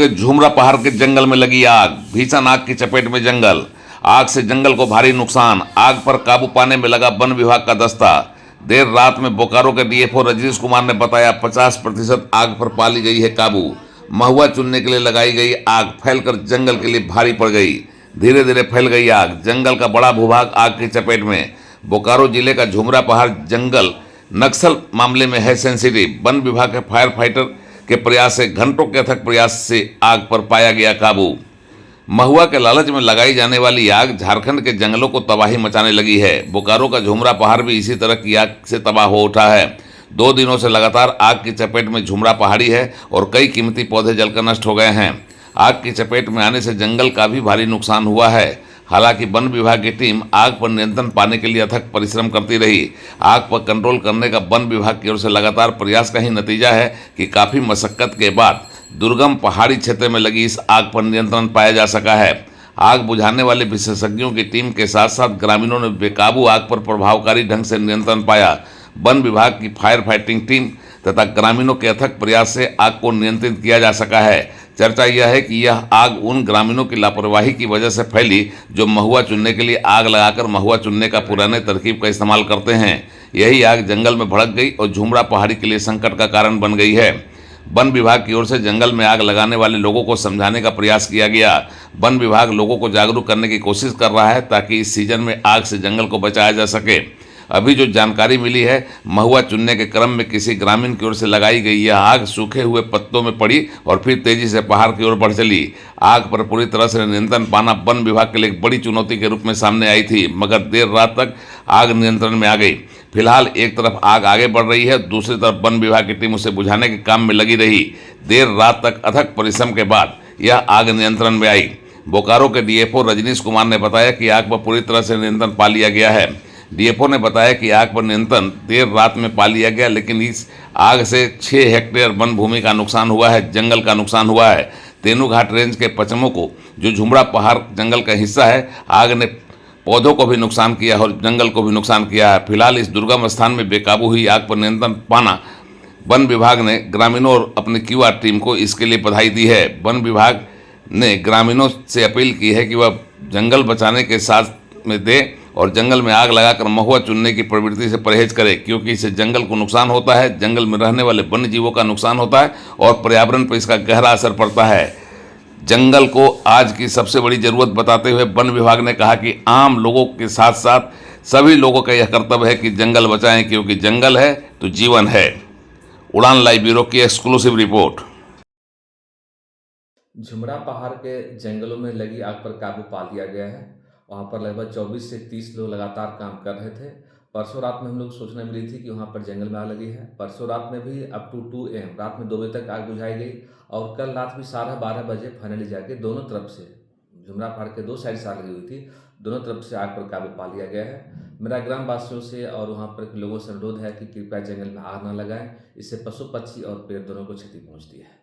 के झुमरा पहाड़ के जंगल में लगी आग। भीषण आग की चपेट में जंगल। आग से जंगल को भारी नुकसान। आग पर काबू पाने में लगा वन विभाग का दस्ता। देर रात में बोकारो के डीएफओ रजनीश कुमार ने बताया 50% आग पर पा ली गई है काबू। महुआ चुनने के लिए लगाई गई आग फैलकर जंगल के लिए भारी पड़ गई। धीरे धीरे फैल गई आग। जंगल का बड़ा भूभाग आग की चपेट में। बोकारो जिले का झुमरा पहाड़ जंगल नक्सल मामले में है सेंसिटिव। वन विभाग के फायर फाइटर के प्रयास से घंटों के अथक प्रयास से आग पर पाया गया काबू। महुआ के लालच में लगाई जाने वाली आग झारखंड के जंगलों को तबाही मचाने लगी है। बोकारो का झुमरा पहाड़ भी इसी तरह की आग से तबाह हो उठा है। 2 दिनों से लगातार आग की चपेट में झुमरा पहाड़ी है और कई कीमती पौधे जलकर नष्ट हो गए हैं। आग की चपेट में आने से जंगल का भी भारी नुकसान हुआ है। हालांकि वन विभाग की टीम आग पर नियंत्रण पाने के लिए अथक परिश्रम करती रही। आग पर कंट्रोल करने का वन विभाग की ओर से लगातार प्रयास का ही नतीजा है कि काफ़ी मशक्कत के बाद दुर्गम पहाड़ी क्षेत्र में लगी इस आग पर नियंत्रण पाया जा सका है। आग बुझाने वाले विशेषज्ञों की टीम के साथ साथ ग्रामीणों ने बेकाबू आग पर प्रभावकारी ढंग से नियंत्रण पाया। वन विभाग की फायर फाइटिंग टीम तथा ग्रामीणों के अथक प्रयास से आग को नियंत्रित किया जा सका है। चर्चा यह है कि यह आग उन ग्रामीणों की लापरवाही की वजह से फैली जो महुआ चुनने के लिए आग लगाकर महुआ चुनने का पुराने तरकीब का इस्तेमाल करते हैं। यही आग जंगल में भड़क गई और झुमरा पहाड़ी के लिए संकट का कारण बन गई है। वन विभाग की ओर से जंगल में आग लगाने वाले लोगों को समझाने का प्रयास किया गया। वन विभाग लोगों को जागरूक करने की कोशिश कर रहा है ताकि इस सीजन में आग से जंगल को बचाया जा सके। अभी जो जानकारी मिली है, महुआ चुनने के क्रम में किसी ग्रामीण की ओर से लगाई गई यह आग सूखे हुए पत्तों में पड़ी और फिर तेजी से पहाड़ की ओर बढ़ चली। आग पर पूरी तरह से नियंत्रण पाना वन विभाग के लिए एक बड़ी चुनौती के रूप में सामने आई थी, मगर देर रात तक आग नियंत्रण में आ गई। फिलहाल एक तरफ आग आगे बढ़ रही है, दूसरी तरफ वन विभाग की टीम उसे बुझाने के काम में लगी रही। देर रात तक अथक परिश्रम के बाद यह आग नियंत्रण में आई। बोकारो के डीएफओ रजनीश कुमार ने बताया कि आग पर पूरी तरह से नियंत्रण पा लिया गया है। डीएफओ ने बताया कि आग पर नियंत्रण देर रात में पा लिया गया, लेकिन इस आग से 6 हेक्टेयर वन भूमि का नुकसान हुआ है, जंगल का नुकसान हुआ है। तेनूघाट रेंज के पचमों को जो झुमरा पहाड़ जंगल का हिस्सा है, आग ने पौधों को भी नुकसान किया और जंगल को भी नुकसान किया है। फिलहाल इस दुर्गम स्थान में बेकाबू हुई आग पर नियंत्रण पाना वन विभाग ने ग्रामीणों और अपनी क्यूआर टीम को इसके लिए बधाई दी है। वन विभाग ने ग्रामीणों से अपील की है कि वह जंगल बचाने के साथ में दे और जंगल में आग लगाकर महुआ चुनने की प्रवृत्ति से परहेज करे, क्योंकि इससे जंगल को नुकसान होता है, जंगल में रहने वाले वन्य जीवों का नुकसान होता है और पर्यावरण पर इसका गहरा असर पड़ता है। जंगल को आज की सबसे बड़ी जरूरत बताते हुए वन विभाग ने कहा कि आम लोगों के साथ साथ सभी लोगों का यह कर्तव्य है कि जंगल बचाएं, क्योंकि जंगल है तो जीवन है। उड़ान लाइव ब्यूरो की एक्सक्लूसिव रिपोर्ट। झुमरा पहाड़ के जंगलों में लगी आग पर काबू पा लिया गया है। वहां पर लगभग 24 से 30 लोग लगातार काम कर रहे थे। परसों रात में हम लोग सूचना मिली थी कि वहां पर जंगल में आग लगी है। परसों रात में भी अप टू 2 AM रात में 2 बजे तक आग बुझाई गई और कल रात भी 12:30 बजे फाइनली जाके दोनों तरफ से झुमरा पहाड़ के 2 साइड से आग लगी हुई थी, दोनों तरफ से आग पर काबू पा लिया गया है। मेरा ग्राम वासियों से और वहाँ पर के लोगों से अनुरोध है कि कृपया जंगल में आग न लगाएं, इससे पशु पक्षी और पेड़ दोनों को क्षति पहुँचती है।